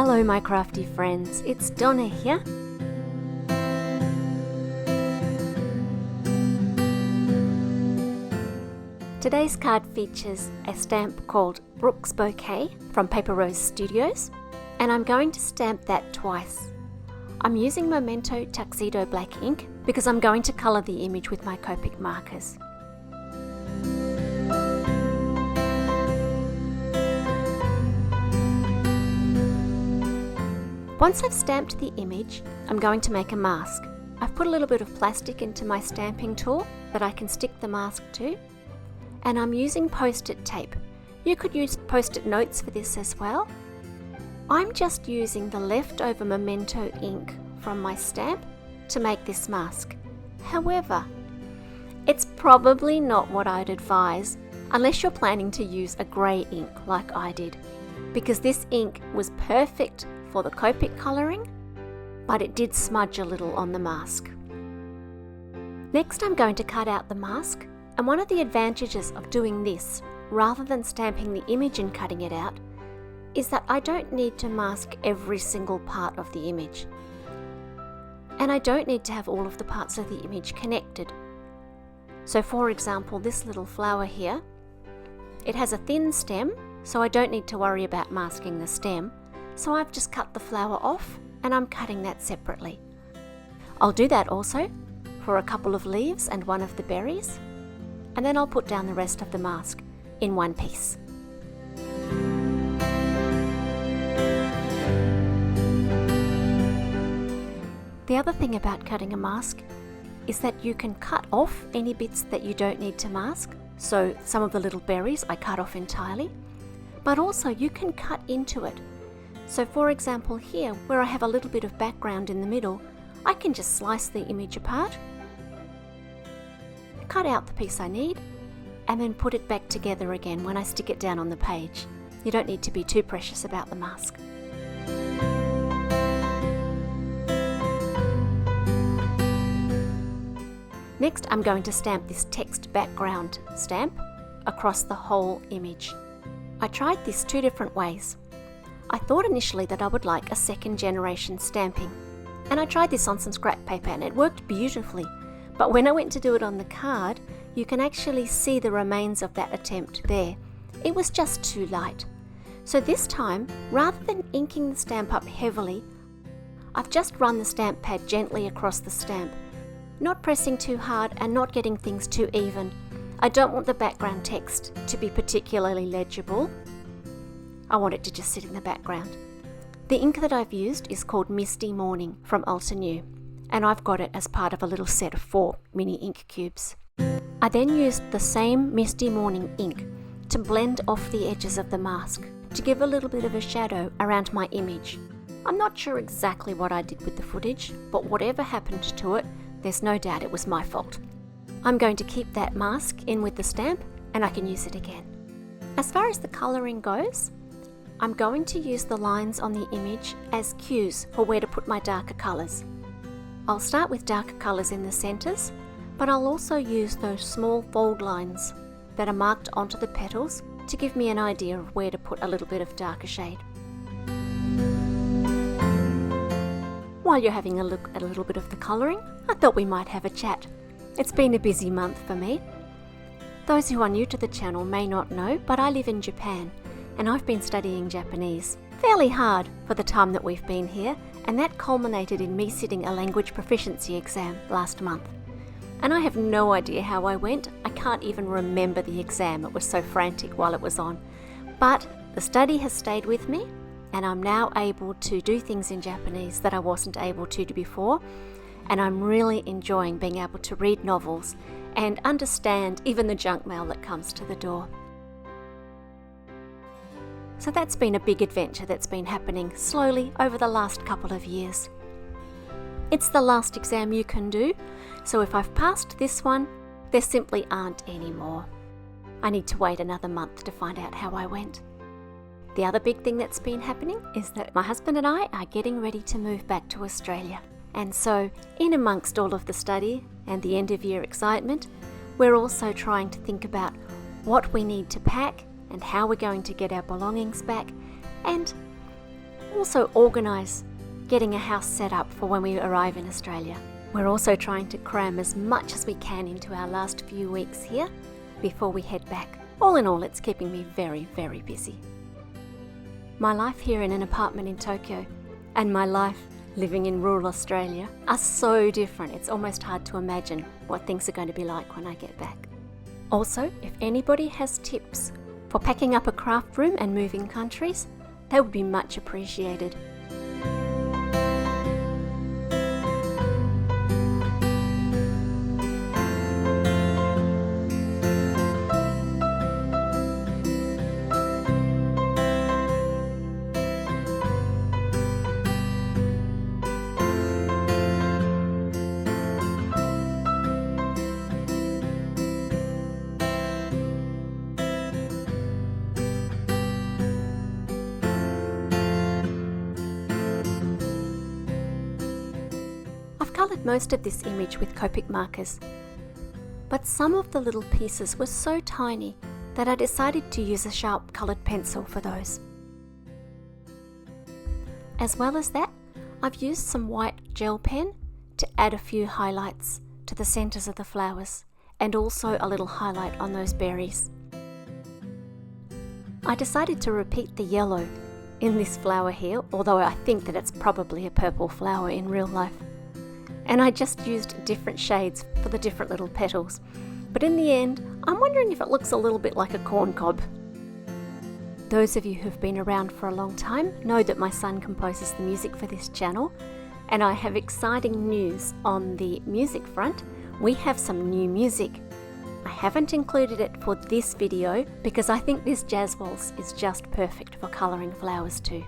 Hello my crafty friends, it's Donna here. Today's card features a stamp called Brooke's Bouquet from Paper Rose Studios, and I'm going to stamp that twice. I'm using Memento Tuxedo black ink because I'm going to colour the image with my Copic markers. Once I've stamped the image, I'm going to make a mask. I've put a little bit of plastic into my stamping tool that I can stick the mask to, and I'm using post-it tape. You could use post-it notes for this as well. I'm just using the leftover Memento ink from my stamp to make this mask. However, it's probably not what I'd advise unless you're planning to use a grey ink like I did, because this ink was perfect for the Copic colouring, but it did smudge a little on the mask. Next I'm going to cut out the mask, and one of the advantages of doing this rather than stamping the image and cutting it out is that I don't need to mask every single part of the image. And I don't need to have all of the parts of the image connected. So for example, this little flower here, it has a thin stem, so I don't need to worry about masking the stem. So I've just cut the flower off and I'm cutting that separately. I'll do that also for a couple of leaves and one of the berries, and then I'll put down the rest of the mask in one piece. The other thing about cutting a mask is that you can cut off any bits that you don't need to mask. So some of the little berries I cut off entirely, but also you can cut into it. So for example here, where I have a little bit of background in the middle, I can just slice the image apart, cut out the piece I need, and then put it back together again when I stick it down on the page. You don't need to be too precious about the mask. Next, I'm going to stamp this text background stamp across the whole image. I tried this two different ways. I thought initially that I would like a second generation stamping, and I tried this on some scrap paper and it worked beautifully, but when I went to do it on the card, you can actually see the remains of that attempt there. It was just too light. So this time, rather than inking the stamp up heavily, I've just run the stamp pad gently across the stamp, not pressing too hard and not getting things too even. I don't want the background text to be particularly legible. I want it to just sit in the background. The ink that I've used is called Misty Morning from Altenew, and I've got it as part of a little set of 4 mini ink cubes. I then used the same Misty Morning ink to blend off the edges of the mask to give a little bit of a shadow around my image. I'm not sure exactly what I did with the footage, but whatever happened to it, there's no doubt it was my fault. I'm going to keep that mask in with the stamp and I can use it again. As far as the colouring goes, I'm going to use the lines on the image as cues for where to put my darker colours. I'll start with darker colours in the centres, but I'll also use those small fold lines that are marked onto the petals to give me an idea of where to put a little bit of darker shade. While you're having a look at a little bit of the colouring, I thought we might have a chat. It's been a busy month for me. Those who are new to the channel may not know, but I live in Japan, and I've been studying Japanese fairly hard for the time that we've been here, and that culminated in me sitting a language proficiency exam last month. And I have no idea how I went. I can't even remember the exam, it was so frantic while it was on. But the study has stayed with me, and I'm now able to do things in Japanese that I wasn't able to do before, and I'm really enjoying being able to read novels and understand even the junk mail that comes to the door. So that's been a big adventure that's been happening slowly over the last couple of years. It's the last exam you can do, so if I've passed this one, there simply aren't any more. I need to wait another month to find out how I went. The other big thing that's been happening is that my husband and I are getting ready to move back to Australia. And so, in amongst all of the study and the end of year excitement, we're also trying to think about what we need to pack and how we're going to get our belongings back, and also organise getting a house set up for when we arrive in Australia. We're also trying to cram as much as we can into our last few weeks here before we head back. All in all, it's keeping me very, very busy. My life here in an apartment in Tokyo and my life living in rural Australia are so different. It's almost hard to imagine what things are going to be like when I get back. Also, if anybody has tips for packing up a craft room and moving countries, that would be much appreciated. Coloured most of this image with Copic markers, but some of the little pieces were so tiny that I decided to use a sharp coloured pencil for those. As well as that, I've used some white gel pen to add a few highlights to the centres of the flowers and also a little highlight on those berries. I decided to repeat the yellow in this flower here, although I think that it's probably a purple flower in real life. And I just used different shades for the different little petals. But in the end, I'm wondering if it looks a little bit like a corn cob. Those of you who've been around for a long time know that my son composes the music for this channel, and I have exciting news on the music front. We have some new music. I haven't included it for this video because I think this jazz waltz is just perfect for colouring flowers too.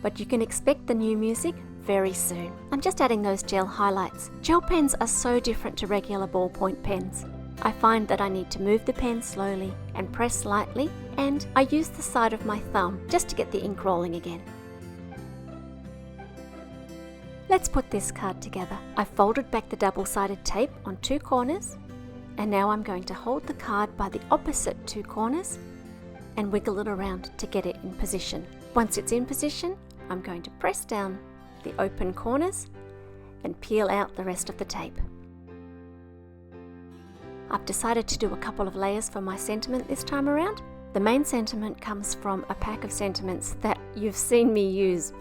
But you can expect the new music very soon. I'm just adding those gel highlights. Gel pens are so different to regular ballpoint pens. I find that I need to move the pen slowly and press lightly, and I use the side of my thumb just to get the ink rolling again. Let's put this card together. I folded back the double-sided tape on 2 corners, and now I'm going to hold the card by the opposite 2 corners and wiggle it around to get it in position. Once it's in position, I'm going to press down the open corners and peel out the rest of the tape. I've decided to do a couple of layers for my sentiment this time around. The main sentiment comes from a pack of sentiments that you've seen me use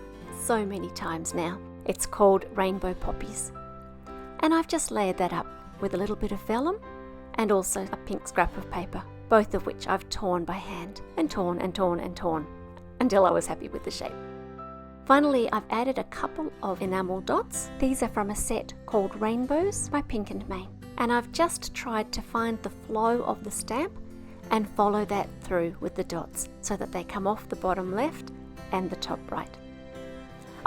so many times now. It's called Rainbow Poppies. And I've just layered that up with a little bit of vellum and also a pink scrap of paper, both of which I've torn by hand and torn and torn and torn until I was happy with the shape. Finally, I've added a couple of enamel dots. These are from a set called Rainbows by Pink and Main. And I've just tried to find the flow of the stamp and follow that through with the dots so that they come off the bottom left and the top right.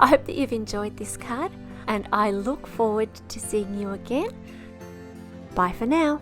I hope that you've enjoyed this card, and I look forward to seeing you again. Bye for now.